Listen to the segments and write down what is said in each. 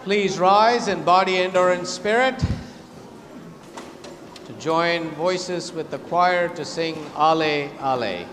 Please rise in body and or in spirit to join voices with the choir to sing Ale, Ale.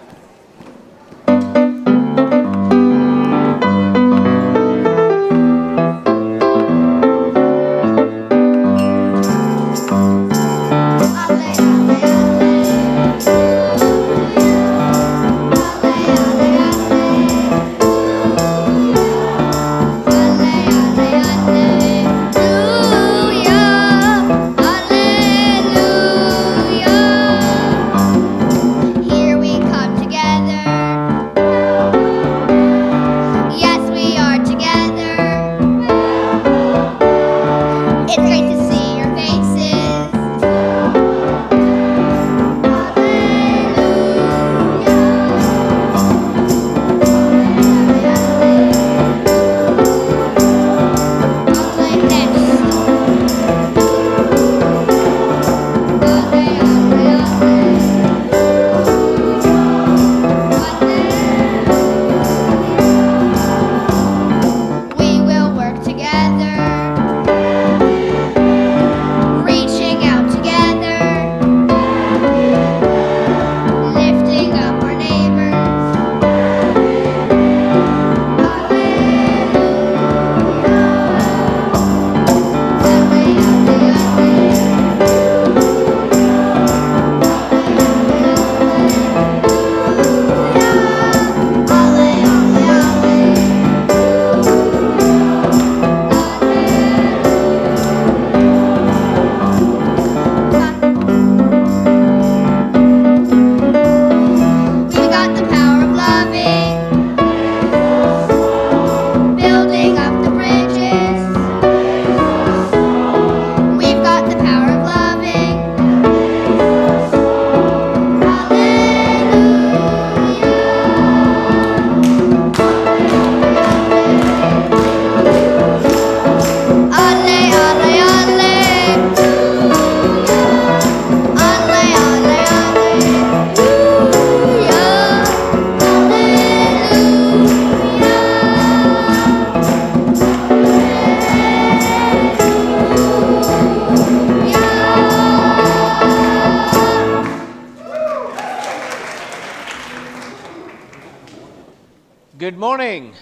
Good morning.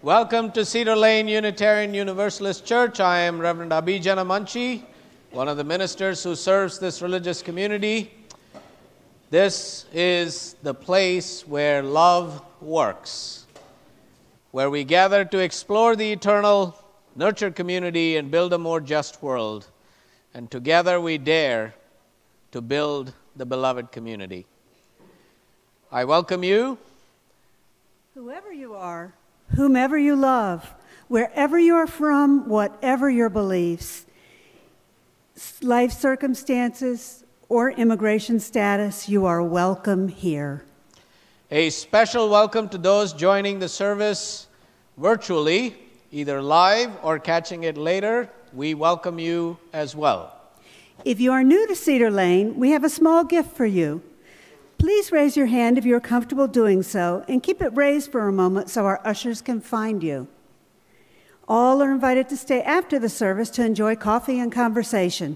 Welcome to Cedar Lane Unitarian Universalist Church. I am Reverend Abhi Janamanchi, one of the ministers who serves this religious community. This is the place where love works, where we gather to explore the eternal, nurture community, and build a more just world. And together we dare to build the beloved community. I welcome you. Whoever you are, whomever you love, wherever you are from, whatever your beliefs, life circumstances, or immigration status, you are welcome here. A special welcome to those joining the service virtually, either live or catching it later. We welcome you as well. If you are new to Cedar Lane, we have a small gift for you. Please raise your hand if you're comfortable doing so, and keep it raised for a moment so our ushers can find you. All are invited to stay after the service to enjoy coffee and conversation.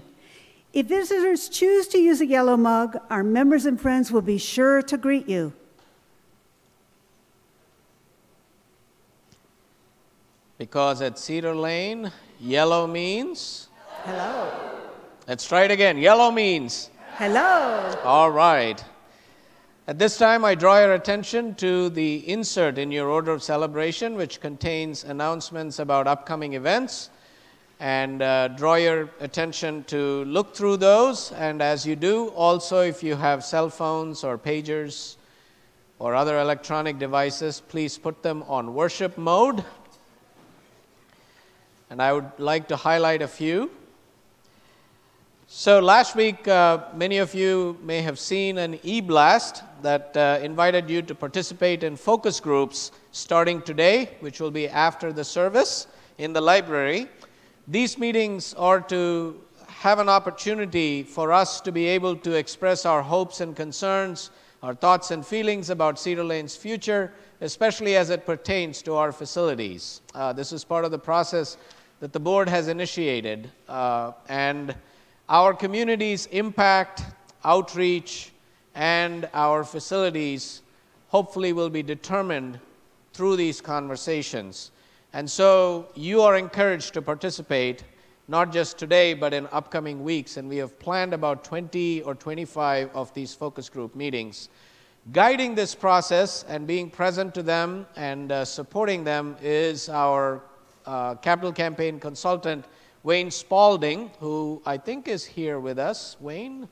If visitors choose to use a yellow mug, our members and friends will be sure to greet you. Because at Cedar Lane, yellow means? Hello. Let's try it again. Yellow means? Hello. All right. At this time, I draw your attention to the insert in your order of celebration, which contains announcements about upcoming events, and draw your attention to look through those. And as you do, also, if you have cell phones or pagers or other electronic devices, please put them on worship mode. And I would like to highlight a few. So last week, many of you may have seen an e-blast that invited you to participate in focus groups starting today, which will be after the service in the library. These meetings are to have an opportunity for us to be able to express our hopes and concerns, our thoughts and feelings about Cedar Lane's future, especially as it pertains to our facilities. This is part of the process that the board has initiated, and our community's impact, outreach, and our facilities hopefully will be determined through these conversations. And so you are encouraged to participate, not just today, but in upcoming weeks. And we have planned about 20 or 25 of these focus group meetings. Guiding this process and being present to them and supporting them is our capital campaign consultant, Wayne Spalding, who I think is here with us. Wayne?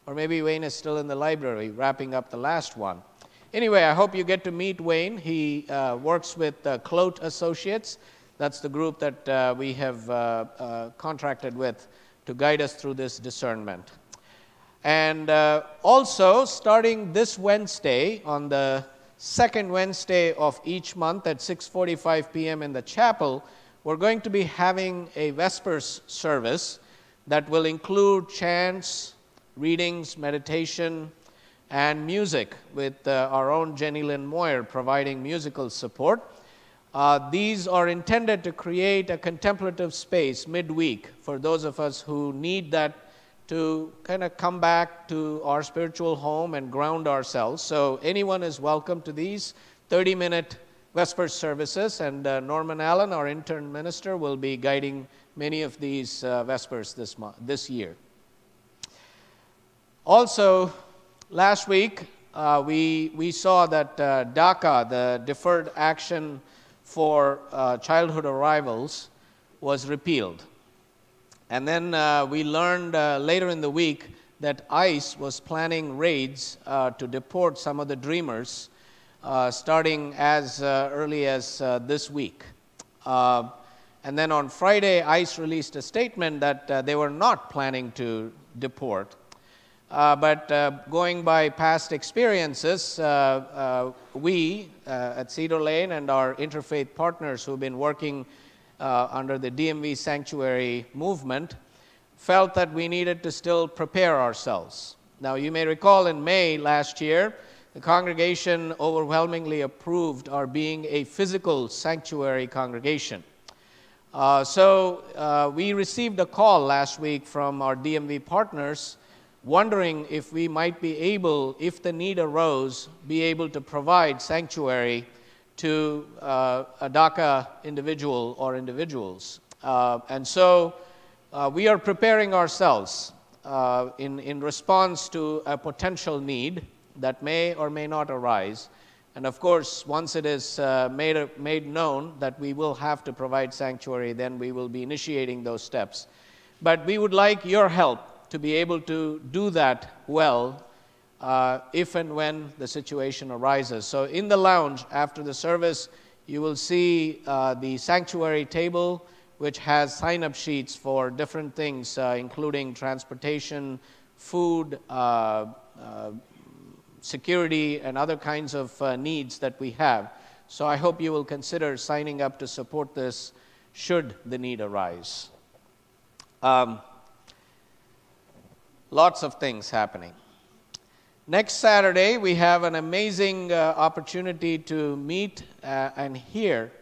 Or maybe Wayne is still in the library, wrapping up the last one. Anyway, I hope you get to meet Wayne. He works with Clote Associates. That's the group that we have contracted with to guide us through this discernment. And also, starting this Wednesday, on the second Wednesday of each month at 6:45 p.m. in the chapel, we're going to be having a Vespers service that will include chants, readings, meditation, and music, with our own Jenny Lynn Moyer providing musical support. These are intended to create a contemplative space midweek for those of us who need that to kind of come back to our spiritual home and ground ourselves. So anyone is welcome to these 30-minute Vespers services, and Norman Allen, our intern minister, will be guiding many of these Vespers this year. Also, last week, we saw that DACA, the Deferred Action for Childhood Arrivals, was repealed. And then we learned later in the week that ICE was planning raids to deport some of the Dreamers, starting as early as this week. And then on Friday, ICE released a statement that they were not planning to deport. But going by past experiences, we at Cedar Lane and our interfaith partners who've been working under the DMV Sanctuary movement felt that we needed to still prepare ourselves. Now, you may recall in May last year, the congregation overwhelmingly approved our being a physical sanctuary congregation. So we received a call last week from our DMV partners wondering if we might be able, if the need arose, be able to provide sanctuary to a DACA individual or individuals. And so we are preparing ourselves in response to a potential need that may or may not arise. And of course, once it is made known that we will have to provide sanctuary, then we will be initiating those steps. But we would like your help to be able to do that well if and when the situation arises. So in the lounge after the service, you will see the sanctuary table, which has sign-up sheets for different things, including transportation, food, security, and other kinds of needs that we have. So I hope you will consider signing up to support this should the need arise. Lots of things happening. Next Saturday, we have an amazing opportunity to meet and hear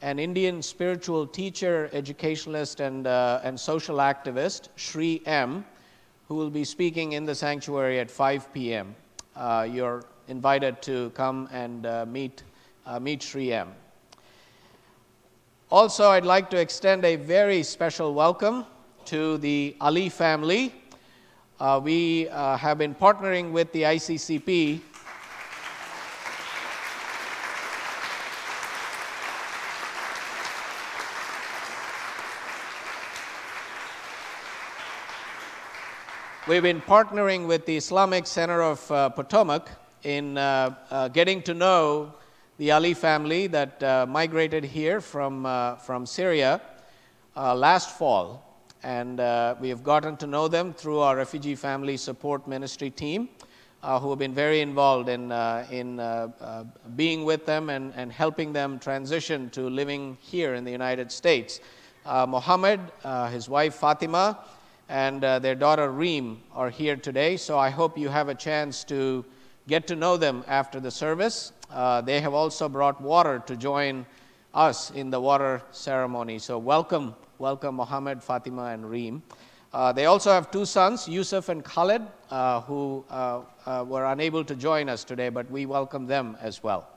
an Indian spiritual teacher, educationalist, and social activist, Sri M., who will be speaking in the sanctuary at 5 p.m. You're invited to come and meet Sri M. Also, I'd like to extend a very special welcome to the Ali family. We have been partnering with the ICCP We've been partnering with the Islamic Center of Potomac in getting to know the Ali family that migrated here from Syria last fall. And we have gotten to know them through our Refugee Family Support Ministry team, who have been very involved in being with them and helping them transition to living here in the United States. Mohammed, his wife Fatima, and their daughter Reem are here today, so I hope you have a chance to get to know them after the service. They have also brought water to join us in the water ceremony. So welcome Mohammed, Fatima, and Reem. They also have two sons, Yusuf and Khaled, who were unable to join us today, but we welcome them as well.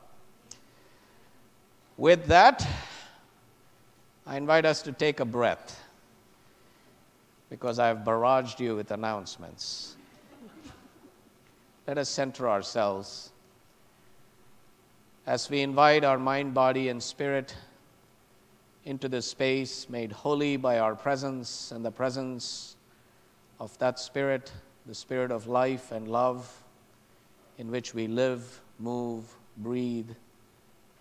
With that, I invite us to take a breath, because I have barraged you with announcements. Let us center ourselves as we invite our mind, body, and spirit into this space made holy by our presence and the presence of that Spirit, the Spirit of life and love, in which we live, move, breathe,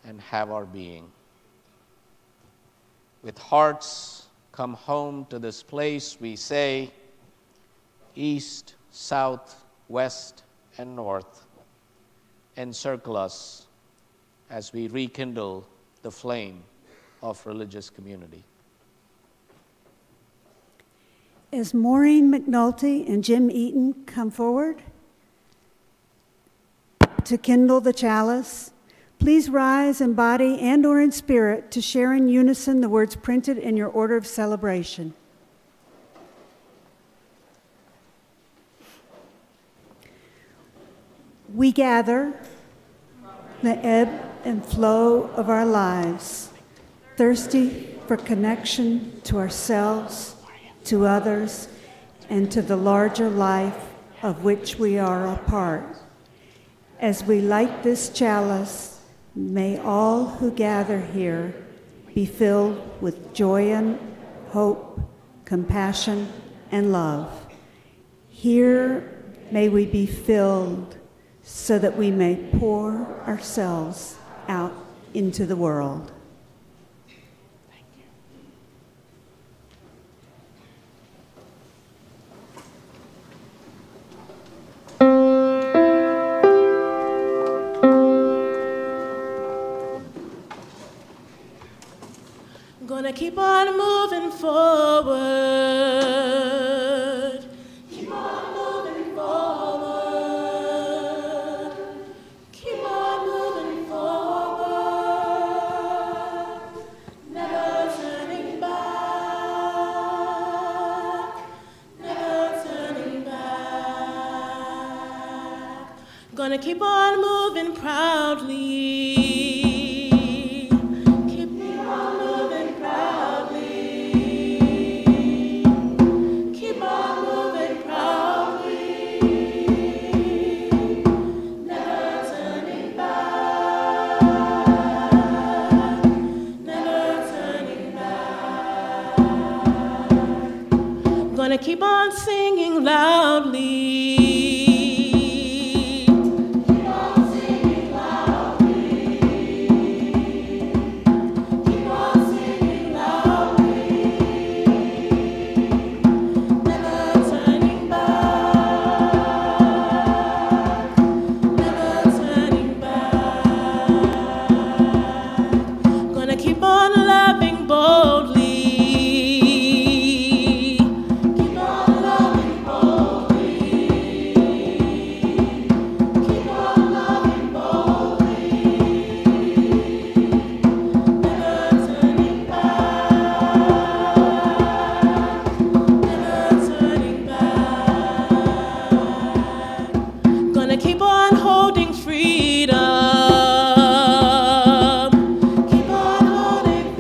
and have our being. With hearts come home to this place, we say, east, south, west, and north, encircle us as we rekindle the flame of religious community. As Maureen McNulty and Jim Eaton come forward to kindle the chalice, please rise in body and or in spirit to share in unison the words printed in your order of celebration. We gather the ebb and flow of our lives, thirsty for connection to ourselves, to others, and to the larger life of which we are a part. As we light this chalice, may all who gather here be filled with joy and hope, compassion, and love. Here may we be filled so that we may pour ourselves out into the world. Thank you. I'm gonna keep on moving forward. Keep on moving forward. Keep on moving forward. Never turning back. Never turning back. Gonna keep on moving proudly. Gonna keep on singing loudly. Keep on singing loudly. Keep on singing loudly. Never turning back. Never turning back. Gonna keep on loving boldly. Keep on holding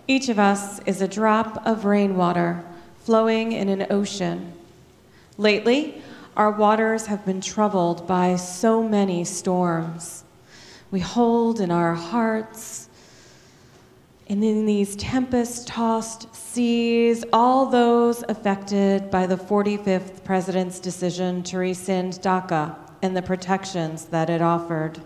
Each of us is a drop of rainwater flowing in an ocean. Lately, our waters have been troubled by so many storms. We hold in our hearts, and in these tempest-tossed seas, all those affected by the 45th president's decision to rescind DACA and the protections that it offered.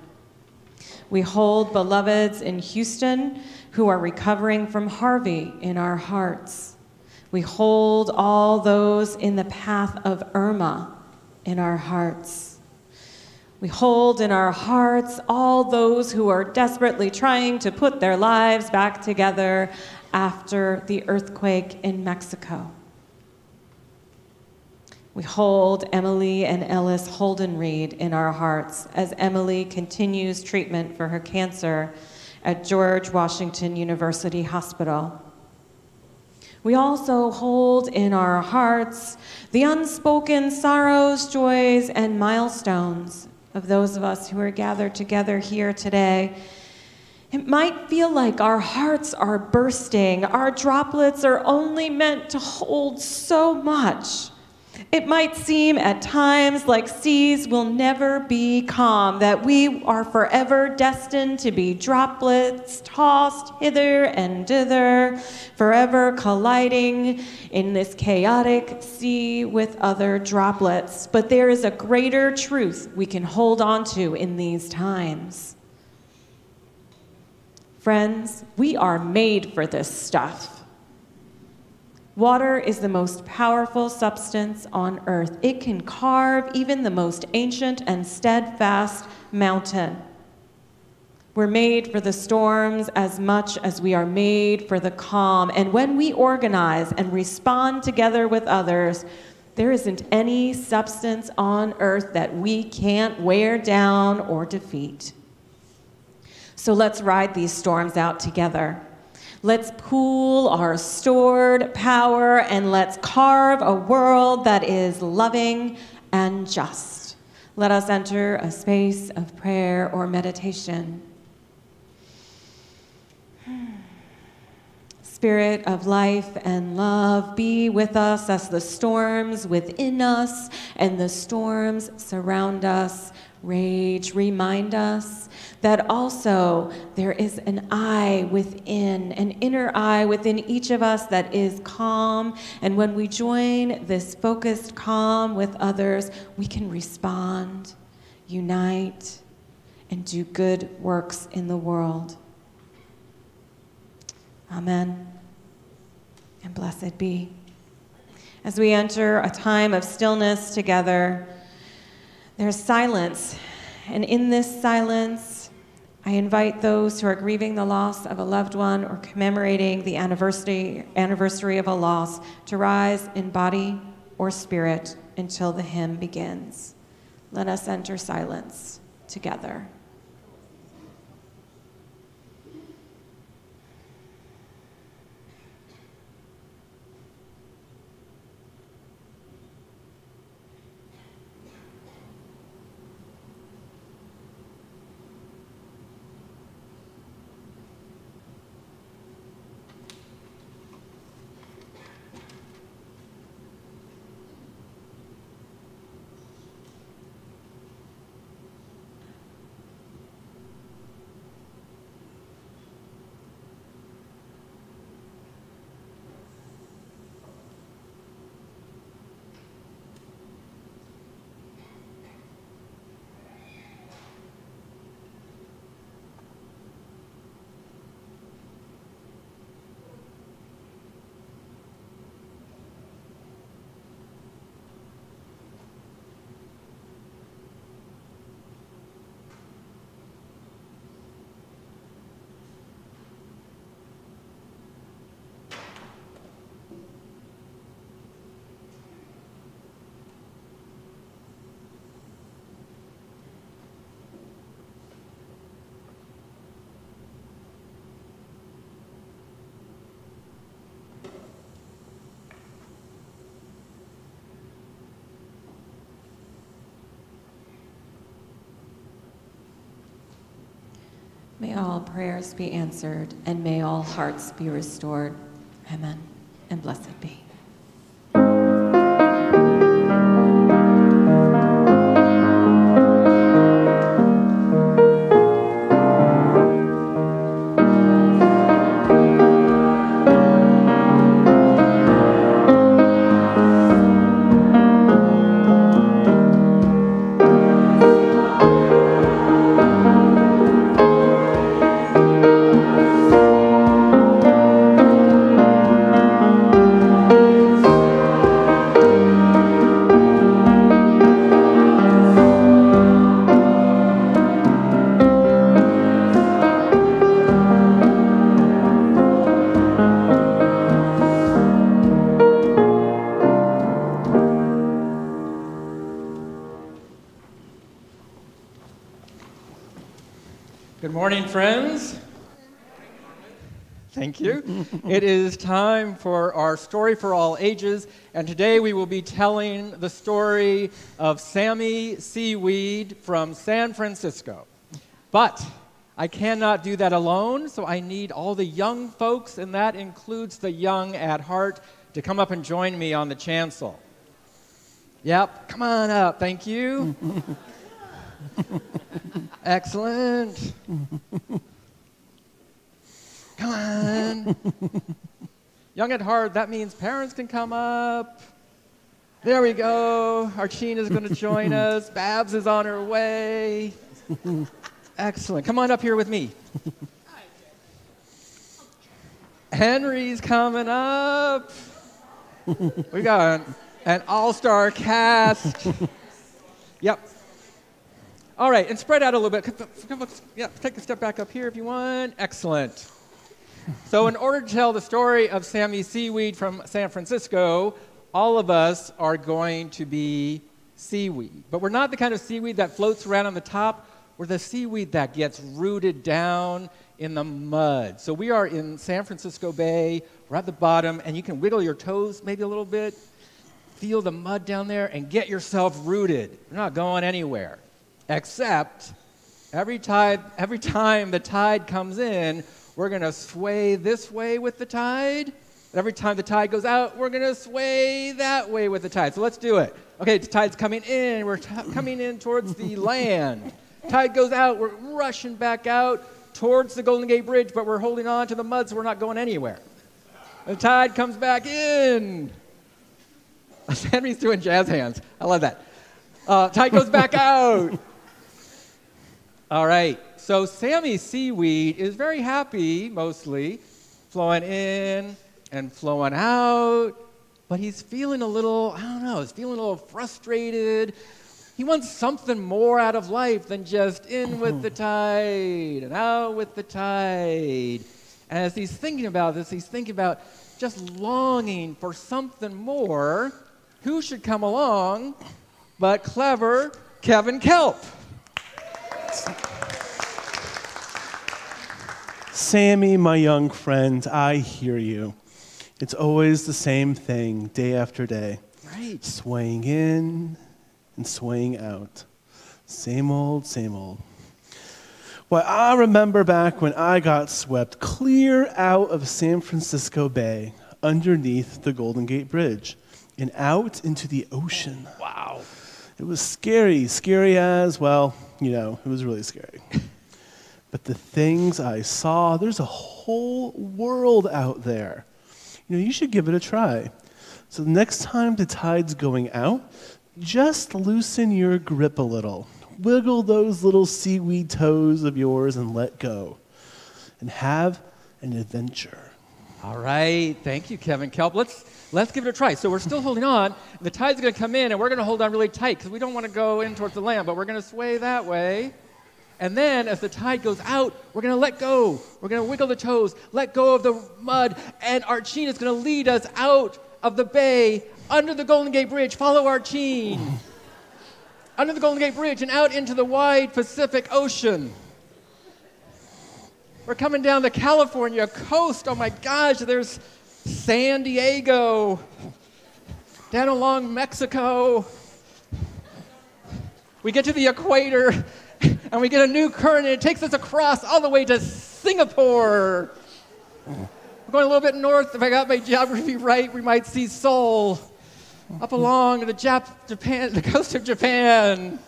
We hold beloveds in Houston who are recovering from Harvey in our hearts. We hold all those in the path of Irma in our hearts. We hold in our hearts all those who are desperately trying to put their lives back together after the earthquake in Mexico. We hold Emily and Ellis Holden-Reed in our hearts as Emily continues treatment for her cancer at George Washington University Hospital. We also hold in our hearts the unspoken sorrows, joys, and milestones of those of us who are gathered together here today. It might feel like our hearts are bursting. Our droplets are only meant to hold so much. It might seem at times like seas will never be calm, that we are forever destined to be droplets tossed hither and thither, forever colliding in this chaotic sea with other droplets. But there is a greater truth we can hold on to in these times. Friends, we are made for this stuff. Water is the most powerful substance on earth. It can carve even the most ancient and steadfast mountain. We're made for the storms as much as we are made for the calm. And when we organize and respond together with others, there isn't any substance on earth that we can't wear down or defeat. So let's ride these storms out together. Let's pool our stored power and let's carve a world that is loving and just. Let us enter a space of prayer or meditation. Spirit of life and love, be with us as the storms within us and the storms surround us rage. Remind us that also there is an eye within, an inner eye within each of us that is calm. And when we join this focused calm with others, we can respond, unite, and do good works in the world. Amen. And blessed be. As we enter a time of stillness together, there's silence. And in this silence, I invite those who are grieving the loss of a loved one or commemorating the anniversary of a loss to rise in body or spirit until the hymn begins. Let us enter silence together. May all prayers be answered, and may all hearts be restored. Amen, and blessed be. Good morning, friends. Thank you. It is time for our story for all ages, and today we will be telling the story of Sammy Seaweed from San Francisco. But I cannot do that alone, so I need all the young folks, and that includes the young at heart, to come up and join me on the chancel. Yep, come on up. Thank you. Excellent. Come on. Young at heart, that means parents can come up. There we go. Archina's going to join us. Babs is on her way. Excellent. Come on up here with me. Henry's coming up. We got an all-star cast. Yep. All right, and spread out a little bit. Yeah, take a step back up here if you want. Excellent. So in order to tell the story of Sammy Seaweed from San Francisco, all of us are going to be seaweed. But we're not the kind of seaweed that floats around on the top. We're the seaweed that gets rooted down in the mud. So we are in San Francisco Bay. We're at the bottom, and you can wiggle your toes maybe a little bit, feel the mud down there, and get yourself rooted. You're not going anywhere. Except every time the tide comes in, we're going to sway this way with the tide. Every time the tide goes out, we're going to sway that way with the tide. So let's do it. Okay, the tide's coming in. We're coming in towards the land. Tide goes out. We're rushing back out towards the Golden Gate Bridge, but we're holding on to the mud, so we're not going anywhere. The tide comes back in. Henry's doing jazz hands. I love that. Tide goes back out. All right, so Sammy Seaweed is very happy, mostly, flowing in and flowing out, but he's feeling a little, I don't know, he's feeling a little frustrated. He wants something more out of life than just in with the tide and out with the tide. And as he's thinking about this, he's thinking about just longing for something more. Who should come along but clever Kevin Kelp? Sammy, my young friend, I hear you. It's always the same thing, day after day. Right. Swaying in and swaying out. Same old, same old. Well, I remember back when I got swept clear out of San Francisco Bay, underneath the Golden Gate Bridge, and out into the ocean. Wow. It was scary as, well, you know, it was really scary. But the things I saw, there's a whole world out there. You know, you should give it a try. So the next time the tide's going out, just loosen your grip a little. Wiggle those little seaweed toes of yours and let go. And have an adventure. All right, thank you, Kevin Kelp. Let's give it a try. So we're still holding on. The tide's going to come in, and we're going to hold on really tight because we don't want to go in towards the land, but we're going to sway that way. And then as the tide goes out, we're going to let go. We're going to wiggle the toes, let go of the mud, and Archine is going to lead us out of the bay, under the Golden Gate Bridge. Follow Archine. Under the Golden Gate Bridge and out into the wide Pacific Ocean. We're coming down the California coast. Oh my gosh, there's San Diego. Down along Mexico. We get to the equator, And we get a new current, and it takes us across all the way to Singapore. We're going a little bit north. If I got my geography right, we might see Seoul. Up along the coast of Japan.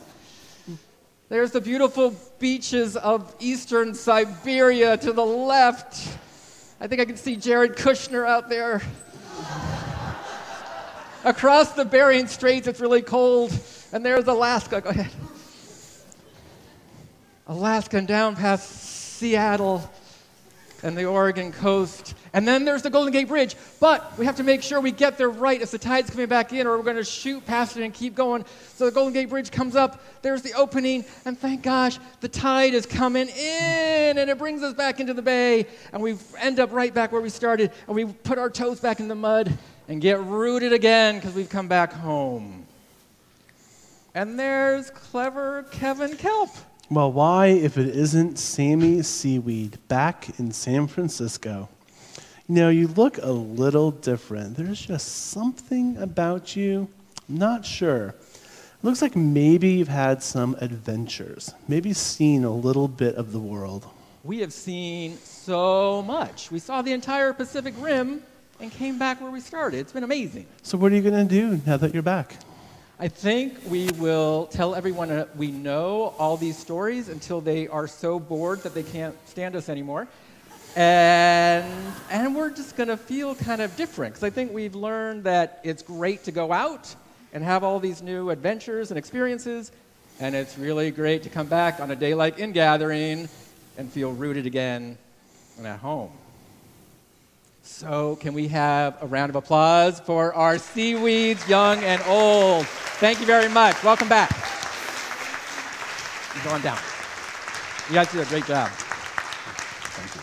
There's the beautiful beaches of eastern Siberia to the left. I think I can see Jared Kushner out there. Across the Bering Straits, it's really cold. And there's Alaska. Go ahead. Alaska and down past Seattle and the Oregon coast. And then there's the Golden Gate Bridge. But we have to make sure we get there right as the tide's coming back in, or we're going to shoot past it and keep going. So the Golden Gate Bridge comes up. There's the opening. And thank gosh, the tide is coming in. And it brings us back into the bay. And we end up right back where we started. And we put our toes back in the mud and get rooted again because we've come back home. And there's clever Kevin Kelp. Well, why, if it isn't Sammy Seaweed back in San Francisco? You know, you look a little different. There's just something about you. I'm not sure. It looks like maybe you've had some adventures, maybe seen a little bit of the world. We have seen so much. We saw the entire Pacific Rim and came back where we started. It's been amazing. So what are you going to do now that you're back? I think we will tell everyone that we know all these stories until they are so bored that they can't stand us anymore. And we're just going to feel kind of different, because I think we've learned that it's great to go out and have all these new adventures and experiences, and it's really great to come back on a day like Ingathering and feel rooted again and at home. So can we have a round of applause for our seaweeds, young and old? Thank you very much. Welcome back. Go on down. You guys did a great job. Thank you.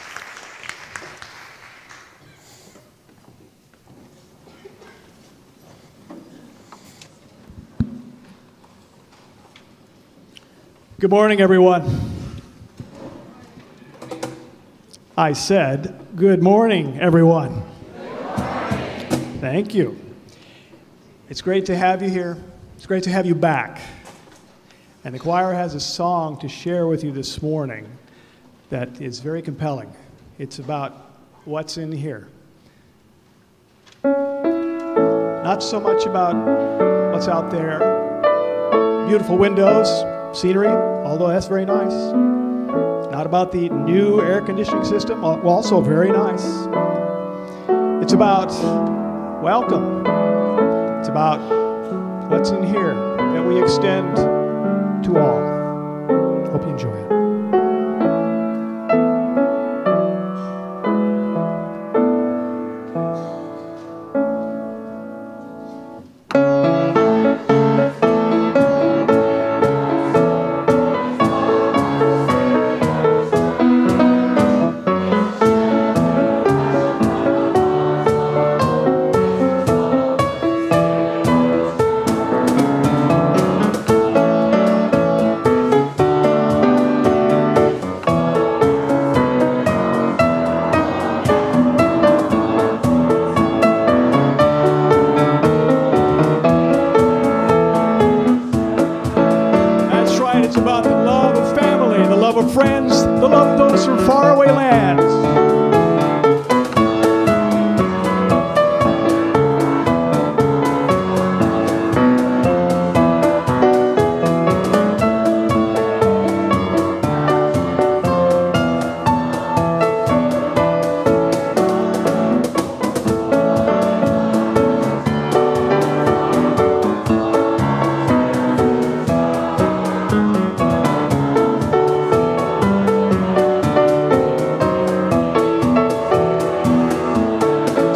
Good morning, everyone. I said, good morning, everyone. Good morning. Thank you. It's great to have you here. It's great to have you back. And the choir has a song to share with you this morning that is very compelling. It's about what's in here. Not so much about what's out there. Beautiful windows, scenery, although that's very nice. Not about the new air conditioning system, also very nice. It's about welcome. It's about what's in here that we extend to all. Hope you enjoy it.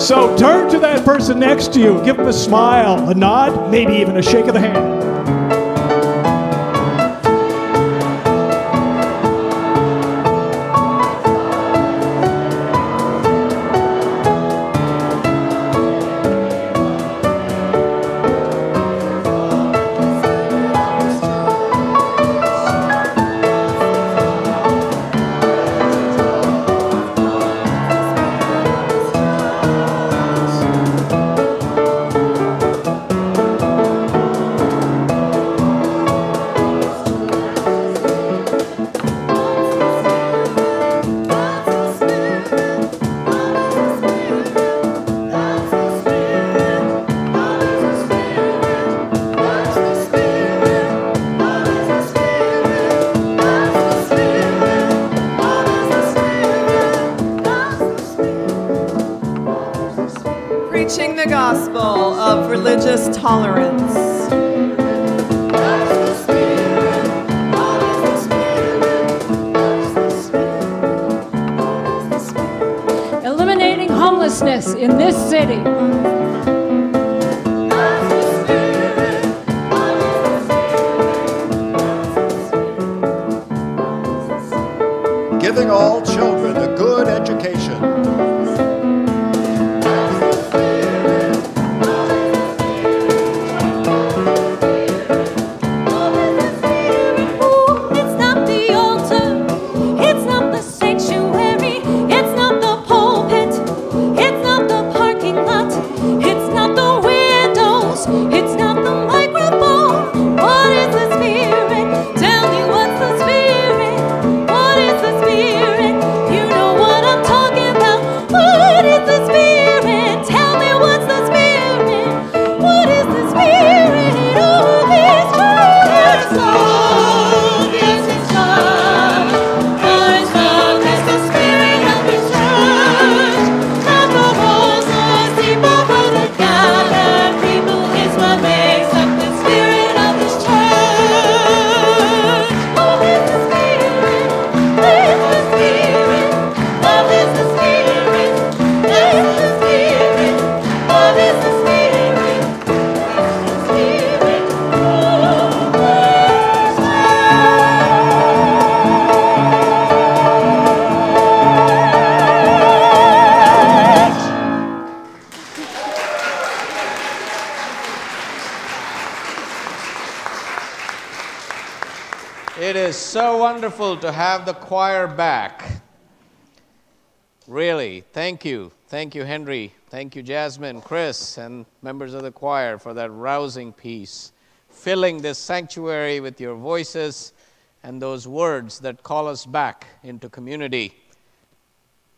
So turn to that person next to you, give them a smile, a nod, maybe even a shake of the hand. the gospel of religious tolerance. Eliminating homelessness in this city. Giving all children a good education. It's not the altar, it's not the sanctuary, it's not the pulpit, it's not the parking lot, it's not the windows, it's not the microphone. What is the Spirit? Tell me what's the Spirit? What is the Spirit? You know what I'm talking about. What is the Spirit? Tell me what's the Spirit? What is the Spirit of this church? It's love, yes it's love. For it's love is the Spirit of this church. Not the walls or steeple the gathered people is what makes up the Spirit of this church. Love is the Spirit, is the Spirit. Love is the Spirit, is the Spirit. Love is the Spirit, Spirit of It is so wonderful to have the choir back. Really, thank you. Thank you, Henry. Thank you, Jasmine, Chris, and members of the choir for that rousing piece, filling this sanctuary with your voices and those words that call us back into community.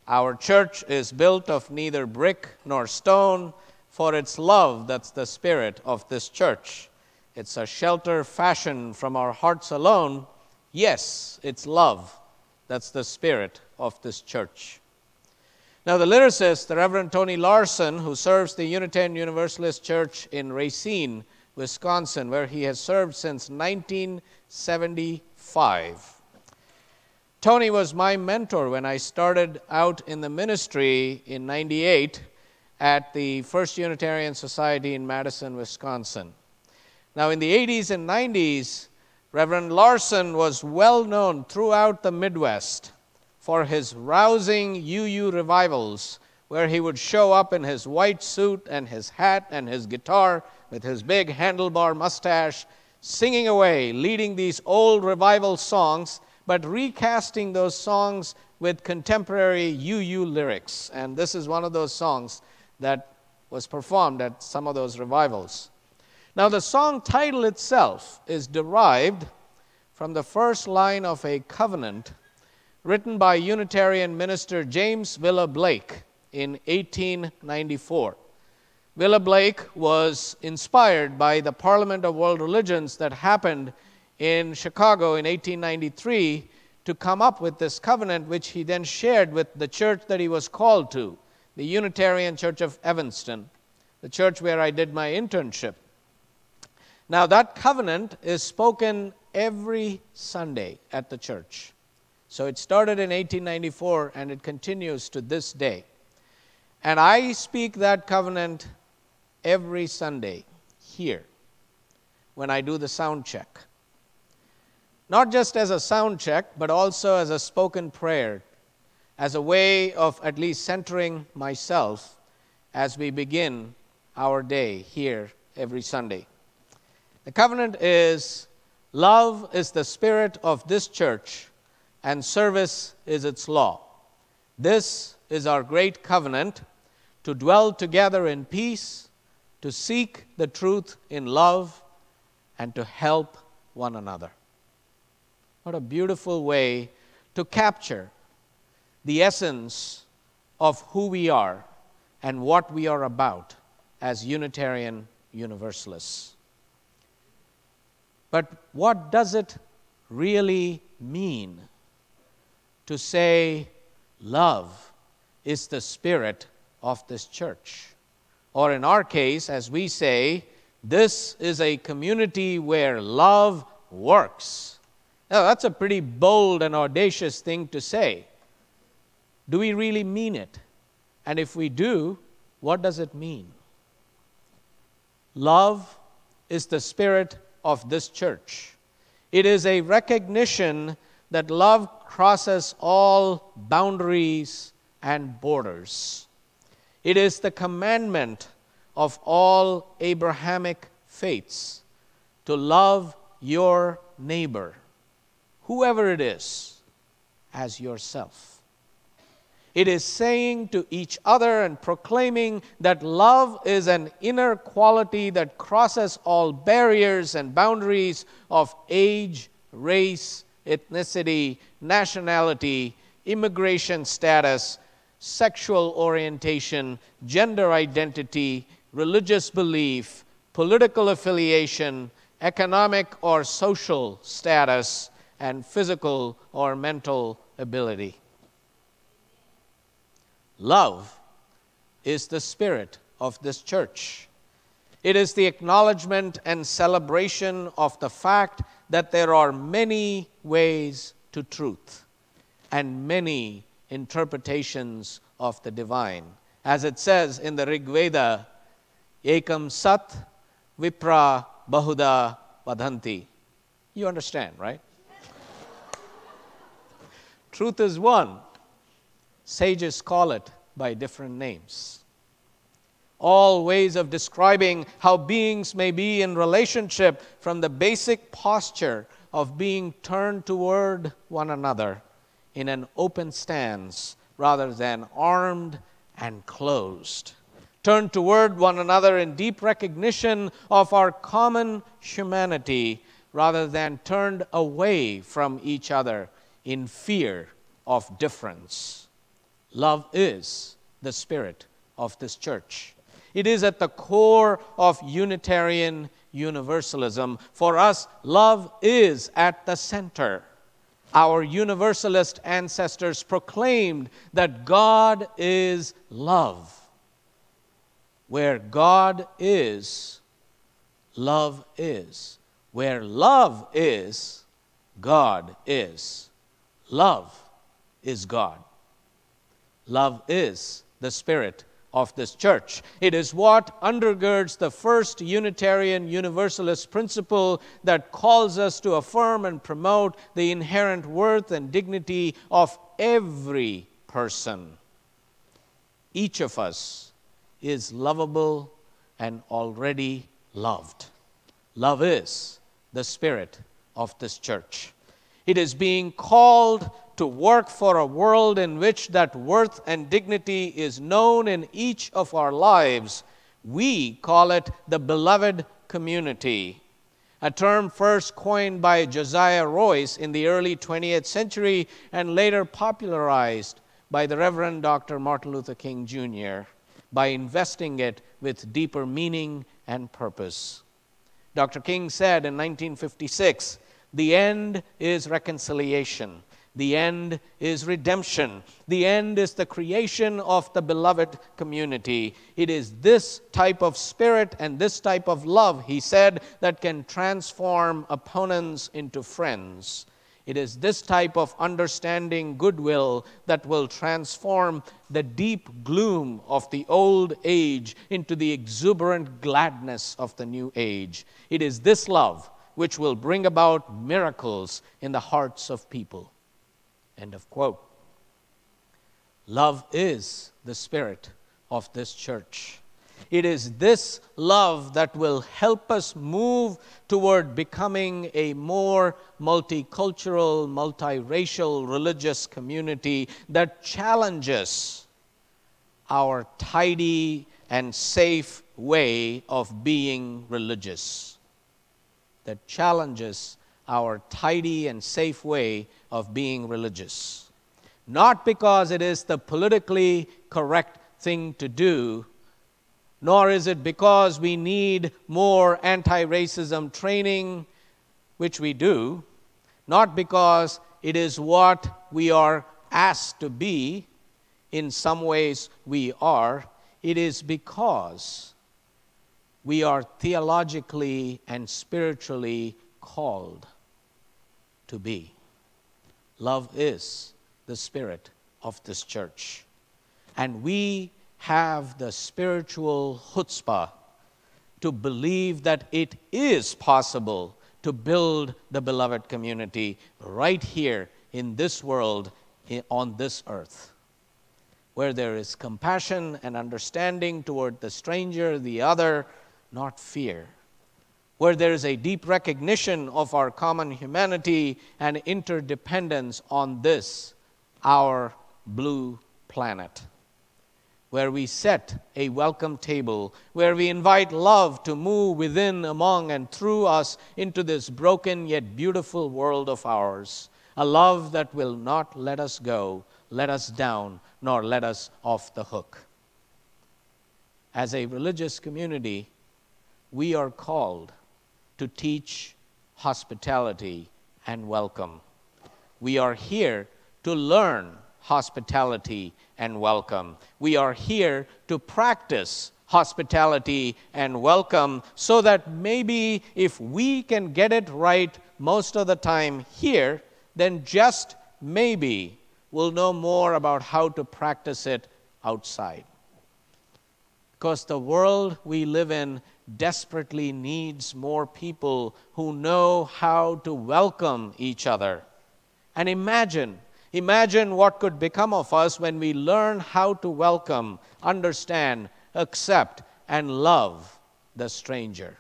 Our church is built of neither brick nor stone, for it's love that's the spirit of this church. It's a shelter fashioned from our hearts alone. Yes, it's love that's the spirit of this church. Now, the lyricist, the Reverend Tony Larson, who serves the Unitarian Universalist Church in Racine, Wisconsin, where he has served since 1975. Tony was my mentor when I started out in the ministry in '98 at the First Unitarian Society in Madison, Wisconsin. Now, in the 80s and 90s, Reverend Larson was well known throughout the Midwest for his rousing UU revivals, where he would show up in his white suit and his hat and his guitar with his big handlebar mustache, singing away, leading these old revival songs, but recasting those songs with contemporary UU lyrics. And this is one of those songs that was performed at some of those revivals. Now, the song title itself is derived from the first line of a covenant written by Unitarian minister James Willa Blake in 1894. Willa Blake was inspired by the Parliament of World Religions that happened in Chicago in 1893 to come up with this covenant, which he then shared with the church that he was called to, the Unitarian Church of Evanston, the church where I did my internship. Now, that covenant is spoken every Sunday at the church. So it started in 1894 and it continues to this day. And I speak that covenant every Sunday here when I do the sound check. Not just as a sound check, but also as a spoken prayer, as a way of at least centering myself as we begin our day here every Sunday. The covenant is, love is the spirit of this church, and service is its law. This is our great covenant, to dwell together in peace, to seek the truth in love, and to help one another. What a beautiful way to capture the essence of who we are and what we are about as Unitarian Universalists. But what does it really mean to say love is the spirit of this church? or in our case, as we say, this is a community where love works. Now, that's a pretty bold and audacious thing to say. Do we really mean it? And if we do, what does it mean? Love is the spirit of this church. It is a recognition that love crosses all boundaries and borders. It is the commandment of all Abrahamic faiths to love your neighbor, whoever it is, as yourself. It is saying to each other and proclaiming that love is an inner quality that crosses all barriers and boundaries of age, race, ethnicity, nationality, immigration status, sexual orientation, gender identity, religious belief, political affiliation, economic or social status, and physical or mental ability. Love is the spirit of this church. It is the acknowledgement and celebration of the fact that there are many ways to truth and many interpretations of the divine. As it says in the Rig Veda, Ekam Sat Vipra Bahuda Vadhanti. You understand, right? Truth is one. Sages call it by different names. All ways of describing how beings may be in relationship from the basic posture of being turned toward one another in an open stance rather than armed and closed. Turned toward one another in deep recognition of our common humanity rather than turned away from each other in fear of difference. Love is the spirit of this church. It is at the core of Unitarian Universalism. For us, love is at the center. Our Universalist ancestors proclaimed that God is love. Where God is, love is. Where love is, God is. Love is God. Love is the spirit of this church. It is what undergirds the first Unitarian Universalist principle that calls us to affirm and promote the inherent worth and dignity of every person. Each of us is lovable and already loved. Love is the spirit of this church. It is being called to work for a world in which that worth and dignity is known in each of our lives. We call it the beloved community, a term first coined by Josiah Royce in the early 20th century and later popularized by the Reverend Dr. Martin Luther King Jr. by investing it with deeper meaning and purpose. Dr. King said in 1956, "The end is reconciliation. The end is redemption. The end is the creation of the beloved community." It is this type of spirit and this type of love, he said, that can transform opponents into friends. It is this type of understanding goodwill that will transform the deep gloom of the old age into the exuberant gladness of the new age. It is this love which will bring about miracles in the hearts of people. End of quote. Love is the spirit of this church. It is this love that will help us move toward becoming a more multicultural, multiracial, religious community that challenges our tidy and safe way of being religious. That challenges our tidy and safe way of being religious. Not because it is the politically correct thing to do, nor is it because we need more anti-racism training, which we do, not because it is what we are asked to be. In some ways we are. it is because we are theologically and spiritually called to be. Love is the spirit of this church. And we have the spiritual chutzpah to believe that it is possible to build the beloved community right here in this world, on this earth, where there is compassion and understanding toward the stranger, the other, not fear, where there is a deep recognition of our common humanity and interdependence on this, our blue planet, where we set a welcome table, where we invite love to move within, among, and through us into this broken yet beautiful world of ours, a love that will not let us go, let us down, nor let us off the hook. As a religious community, we are called to teach hospitality and welcome. We are here to learn hospitality and welcome. We are here to practice hospitality and welcome so that maybe if we can get it right most of the time here, then just maybe we'll know more about how to practice it outside. Because the world we live in desperately needs more people who know how to welcome each other. And imagine what could become of us when we learn how to welcome, understand, accept, and love the stranger.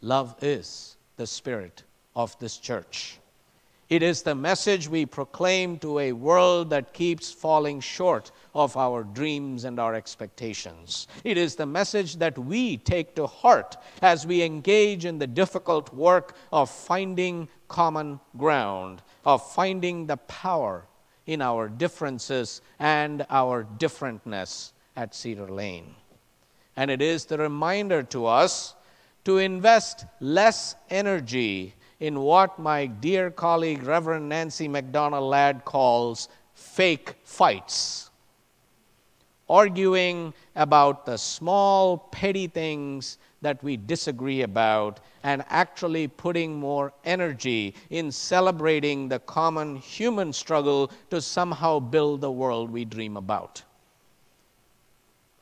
Love is the spirit of this church. It is the message we proclaim to a world that keeps falling short of our dreams and our expectations. It is the message that we take to heart as we engage in the difficult work of finding common ground, of finding the power in our differences and our differentness at Cedar Lane. And it is the reminder to us to invest less energy in what my dear colleague Reverend Nancy MacDonald Ladd calls fake fights, arguing about the small petty things that we disagree about, and actually putting more energy in celebrating the common human struggle to somehow build the world we dream about.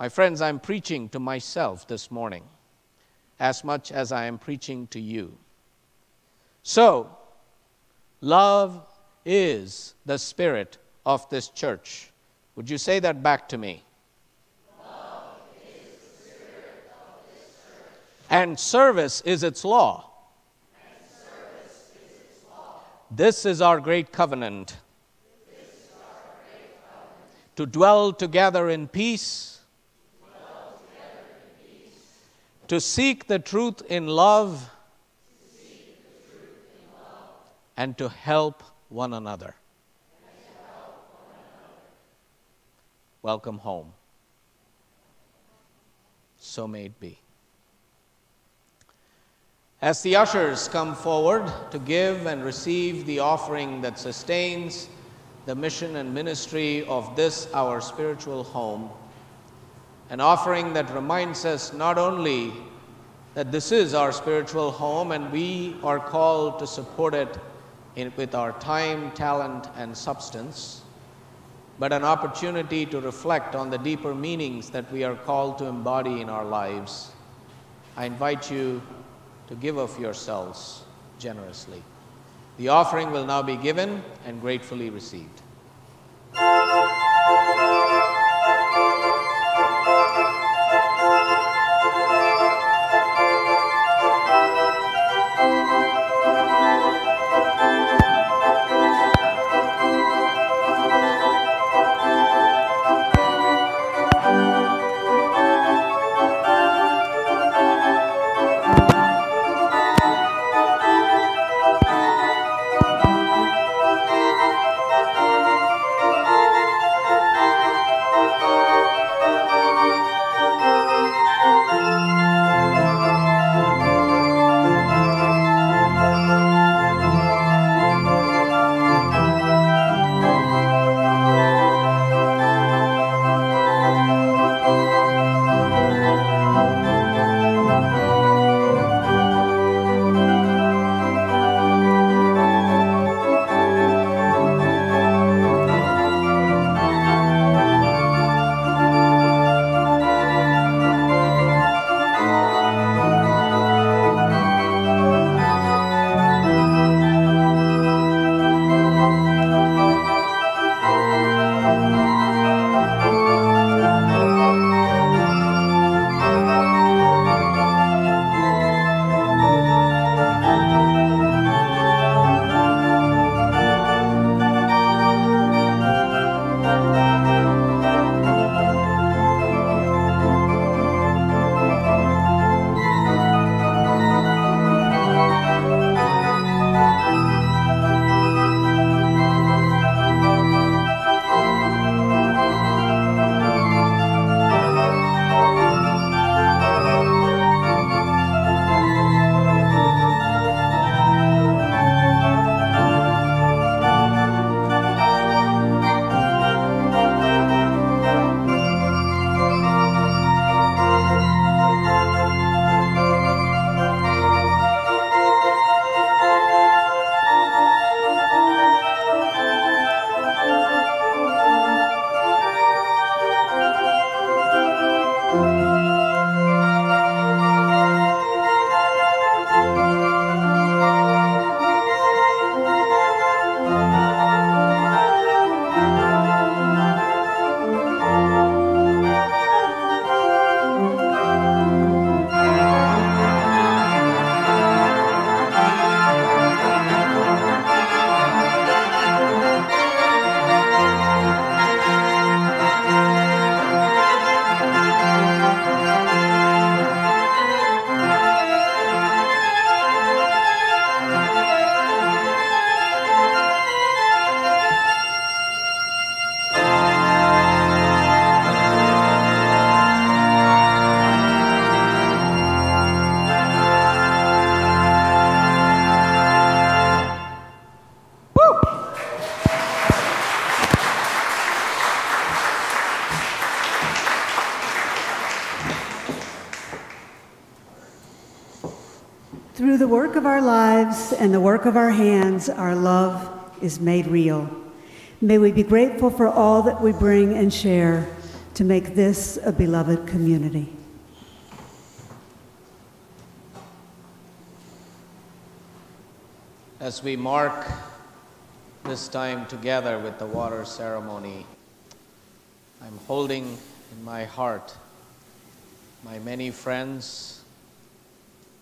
My friends, I'm preaching to myself this morning as much as I am preaching to you. So, love is the spirit of this church. Would you say that back to me? Love is the spirit of this church. And service is its law. And service is its law. This is our great covenant. This is our great covenant. To dwell together in peace. To dwell together in peace. To seek the truth in love. And to help one another. Welcome home. So may it be. As the ushers come forward to give and receive the offering that sustains the mission and ministry of this, our spiritual home, an offering that reminds us not only that this is our spiritual home and we are called to support it with our time, talent, and substance, but an opportunity to reflect on the deeper meanings that we are called to embody in our lives. I invite you to give of yourselves generously. The offering will now be given and gratefully received. of our lives and the work of our hands, our love is made real. May we be grateful for all that we bring and share to make this a beloved community. As we mark this time together with the water ceremony, I'm holding in my heart my many friends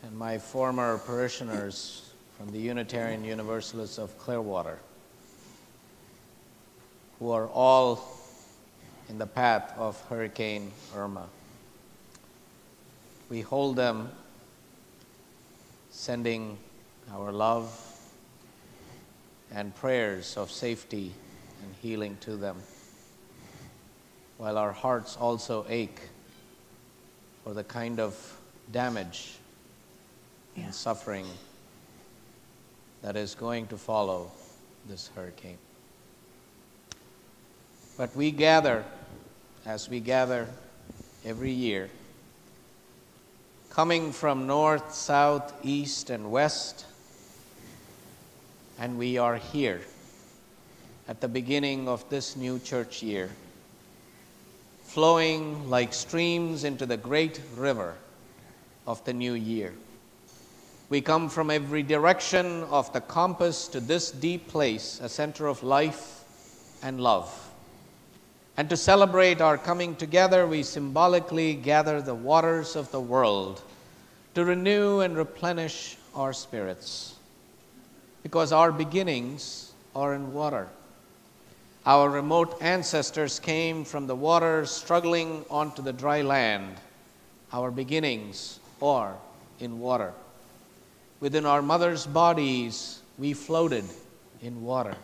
and my former parishioners from the Unitarian Universalists of Clearwater, who are all in the path of Hurricane Irma. We hold them, sending our love and prayers of safety and healing to them, while our hearts also ache for the kind of damage and suffering that is going to follow this hurricane. But we gather, as we gather every year, coming from north, south, east, and west, and we are here at the beginning of this new church year, flowing like streams into the great river of the new year. We come from every direction of the compass to this deep place, a center of life and love. And to celebrate our coming together, we symbolically gather the waters of the world to renew and replenish our spirits, because our beginnings are in water. Our remote ancestors came from the water, struggling onto the dry land. Our beginnings are in water. Within our mother's bodies, we floated in water.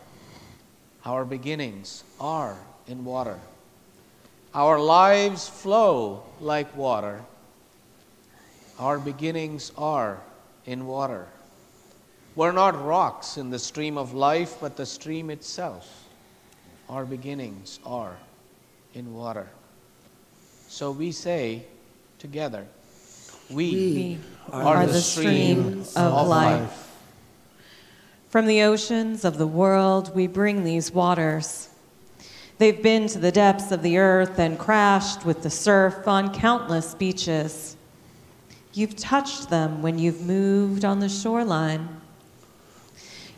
Our beginnings are in water. Our lives flow like water. Our beginnings are in water. We're not rocks in the stream of life, but the stream itself. Our beginnings are in water. So we say together, we are the stream of life. From the oceans of the world, we bring these waters. They've been to the depths of the earth and crashed with the surf on countless beaches. You've touched them when you've moved on the shoreline.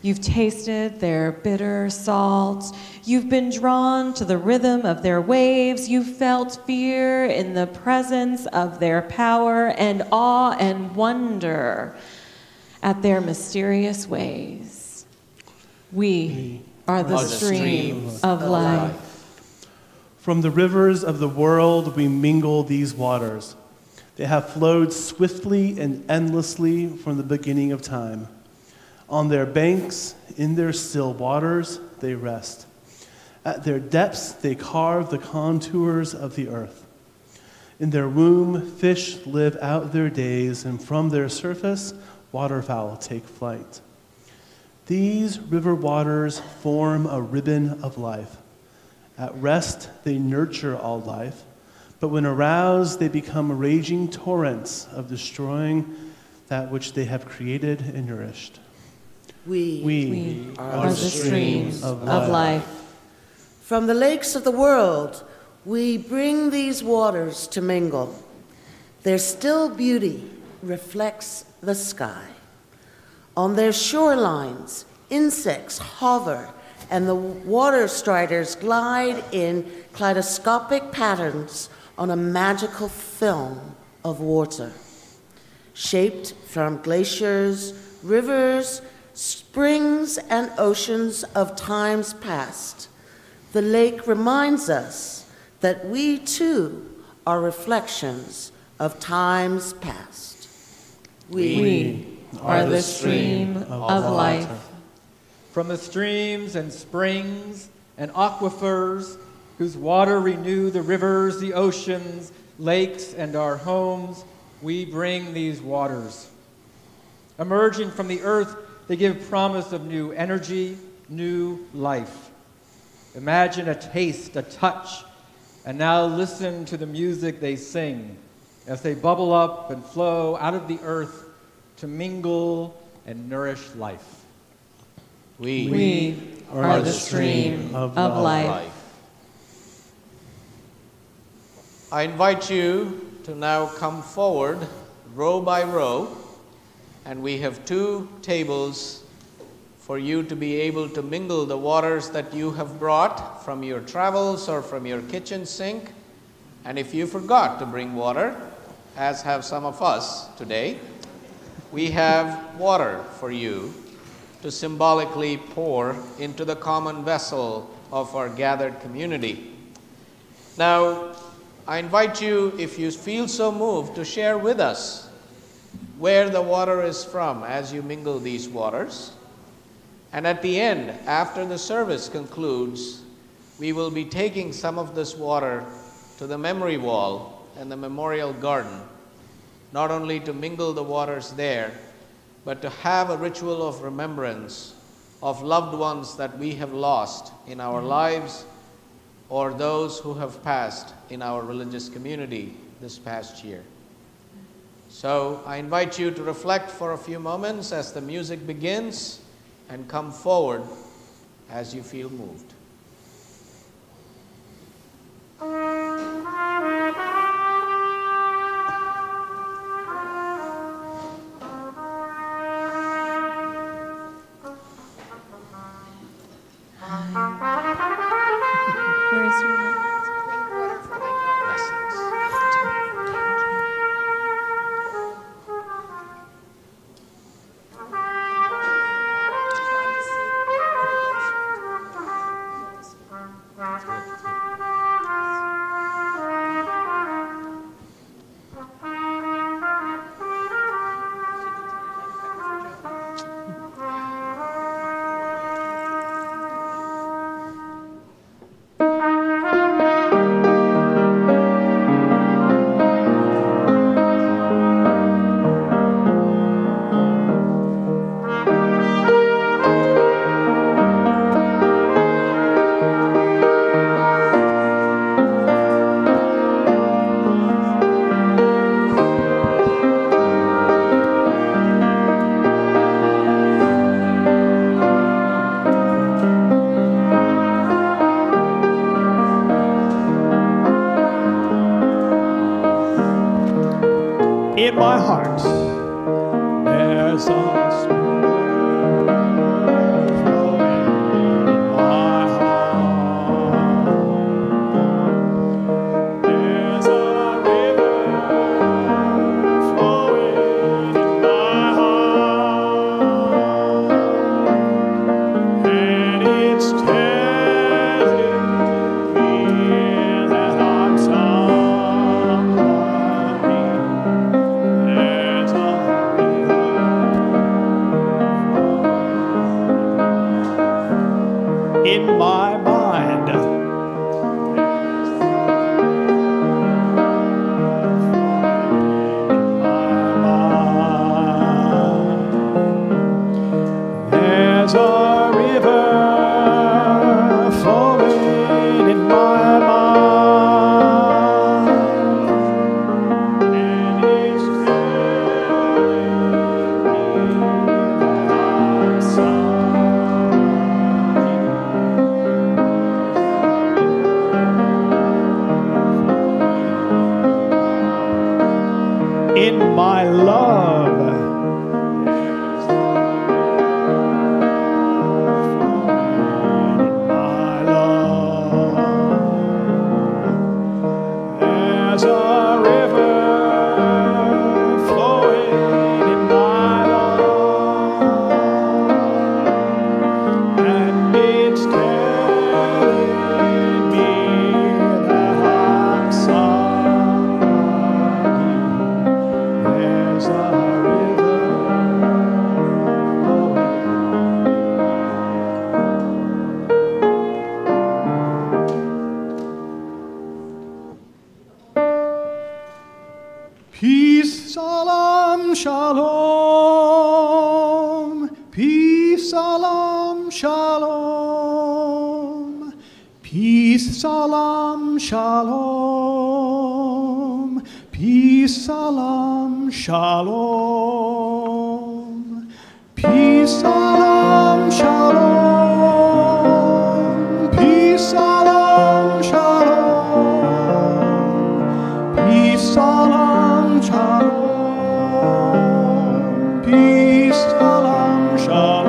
You've tasted their bitter salt. You've been drawn to the rhythm of their waves. You've felt fear in the presence of their power and awe and wonder at their mysterious ways. We are the stream of life. From the rivers of the world, we mingle these waters. They have flowed swiftly and endlessly from the beginning of time. On their banks, in their still waters, they rest. At their depths, they carve the contours of the earth. In their womb, fish live out their days, and from their surface, waterfowl take flight. These river waters form a ribbon of life. At rest, they nurture all life, but when aroused, they become raging torrents of destroying that which they have created and nourished. We are the streams of life. From the lakes of the world, we bring these waters to mingle. Their still beauty reflects the sky. On their shorelines, insects hover, and the water striders glide in kaleidoscopic patterns on a magical film of water. Shaped from glaciers, rivers, springs, and oceans of times past, the lake reminds us that we too are reflections of times past. We are the stream of life. From the streams and springs and aquifers whose water renew the rivers, the oceans, lakes, and our homes, we bring these waters. Emerging from the earth, they give promise of new energy, new life. Imagine a taste, a touch, and now listen to the music they sing as they bubble up and flow out of the earth to mingle, and nourish life. We are the stream of life. I invite you to now come forward row by row, and we have 2 tables for you to be able to mingle the waters that you have brought from your travels or from your kitchen sink. And if you forgot to bring water, as have some of us today, we have water for you to symbolically pour into the common vessel of our gathered community. Now, I invite you, if you feel so moved, to share with us where the water is from as you mingle these waters. And at the end, after the service concludes, we will be taking some of this water to the memory wall and the memorial garden, not only to mingle the waters there, but to have a ritual of remembrance of loved ones that we have lost in our lives or those who have passed in our religious community this past year. So I invite you to reflect for a few moments as the music begins, and come forward as you feel moved. In my heart, there's a stream flowing in my heart. There's a river flowing in my heart, and it's telling me that I'm somebody. There's a river in my mind. There's a river flowing in my mind, and it's telling me that I'm somebody. In my love, there's a river flowing in my love, and it's telling me that I'm somebody. There's a river Peace, salam, shalom. Peace, salam, shalom. Peace, salam, shalom. Peace, salam, shalom. salam, shalom. Peace, salam, shalom. Peace, salam, shalom. Peace, salam, shalom.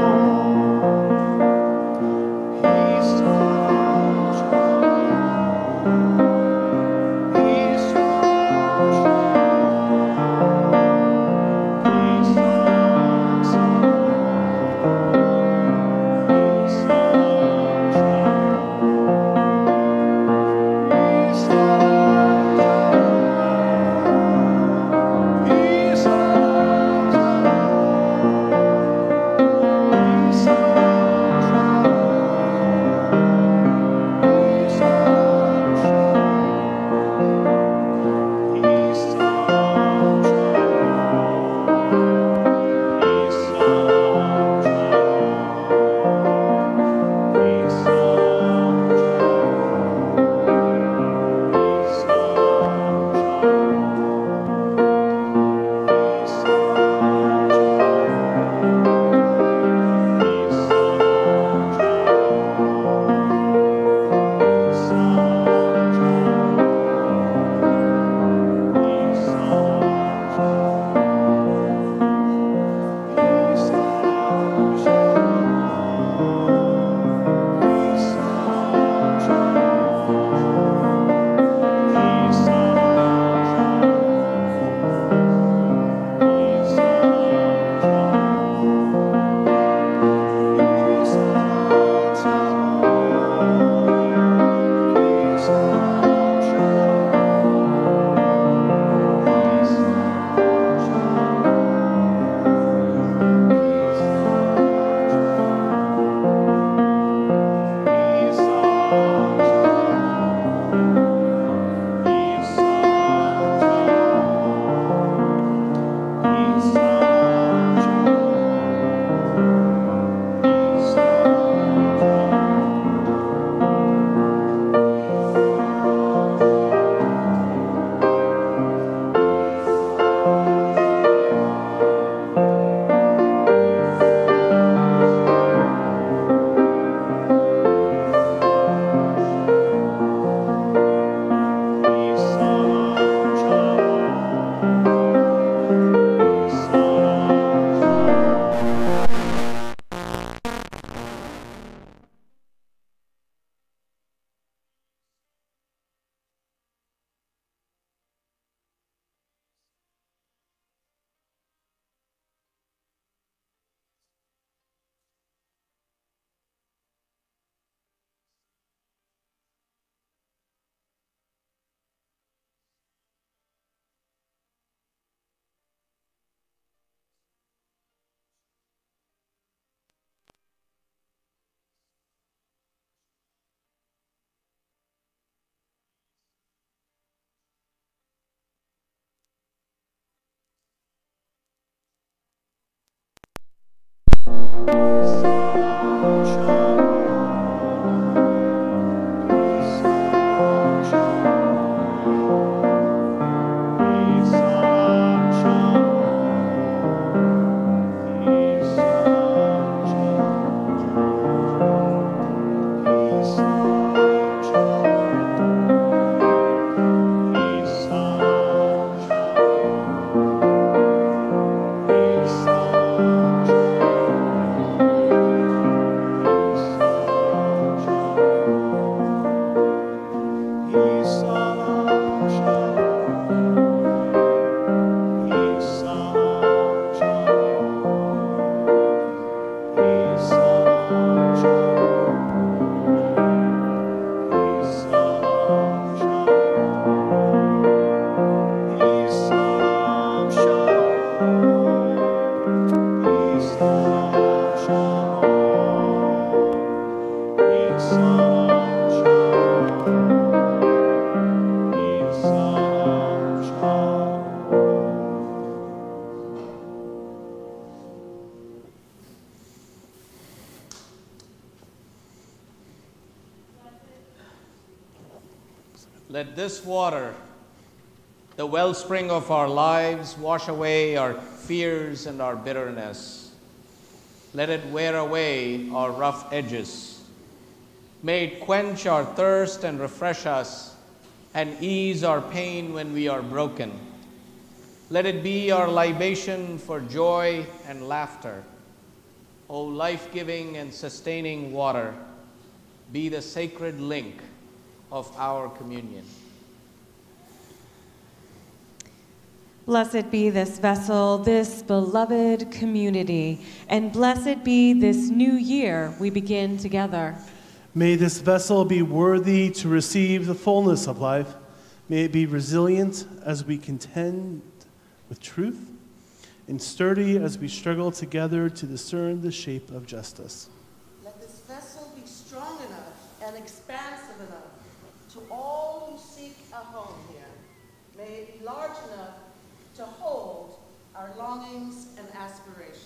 Let this water, the wellspring of our lives, wash away our fears and our bitterness. Let it wear away our rough edges. May it quench our thirst and refresh us and ease our pain when we are broken. Let it be our libation for joy and laughter. O life-giving and sustaining water, be the sacred link of our communion. Blessed be this vessel, this beloved community, and blessed be this new year we begin together. May this vessel be worthy to receive the fullness of life. May it be resilient as we contend with truth, and sturdy as we struggle together to discern the shape of justice. Let this vessel be strong enough and expansive enough to all who seek a home here. May it be large enough to hold our longings and aspirations.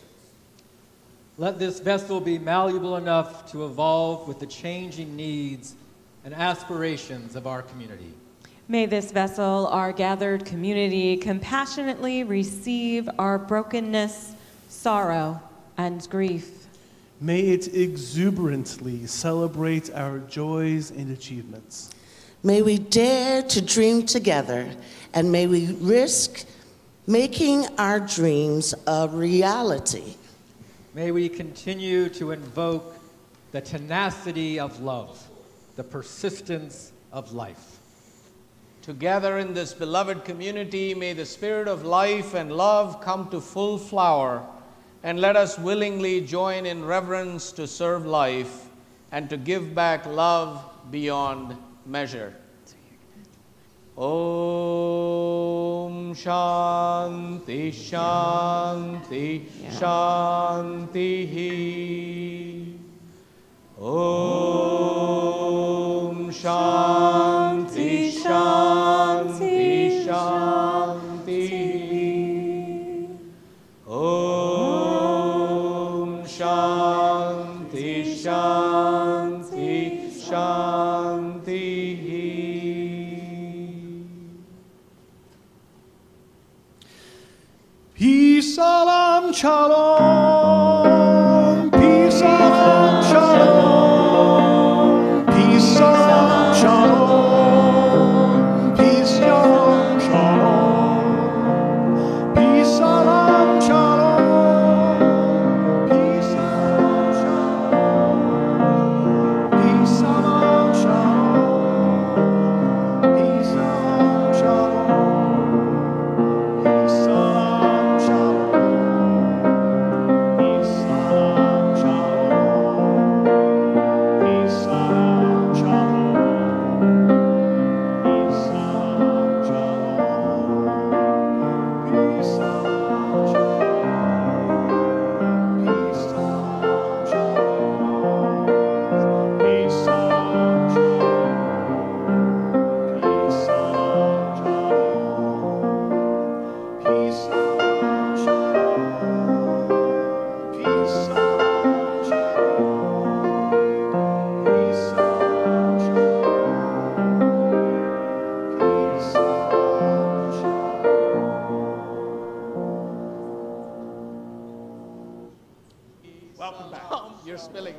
Let this vessel be malleable enough to evolve with the changing needs and aspirations of our community. May this vessel, our gathered community, compassionately receive our brokenness, sorrow, and grief. May it exuberantly celebrate our joys and achievements. May we dare to dream together, and may we risk making our dreams a reality. May we continue to invoke the tenacity of love, the persistence of life. Together in this beloved community, may the spirit of life and love come to full flower, and let us willingly join in reverence to serve life and to give back love beyond measure. Om Shanti Shanti Shanti. Om Shanti Shanti Shanti. Om Shanti Shanti Shanti. Peace, salam, shalom. Peace, salam, shalom. Peace, salam, shalom. Peace, shalom, shalom. Peace, salam, shalom. Peace, salam, shalom. Peace, salam, shalom. Peace, salam, shalom. Peace, salam, shalom. Peace, salam, shalom. Peace, salam, shalom. Peace, salam, shalom. Peace, salam, shalom. Peace, salam, shalom. Peace, salam, shalom. Peace, salam, shalom. Peace, salam, shalom. Peace, salam, shalom. Peace, salam, shalom. Peace, salam, shalom. Welcome back. You're spilling.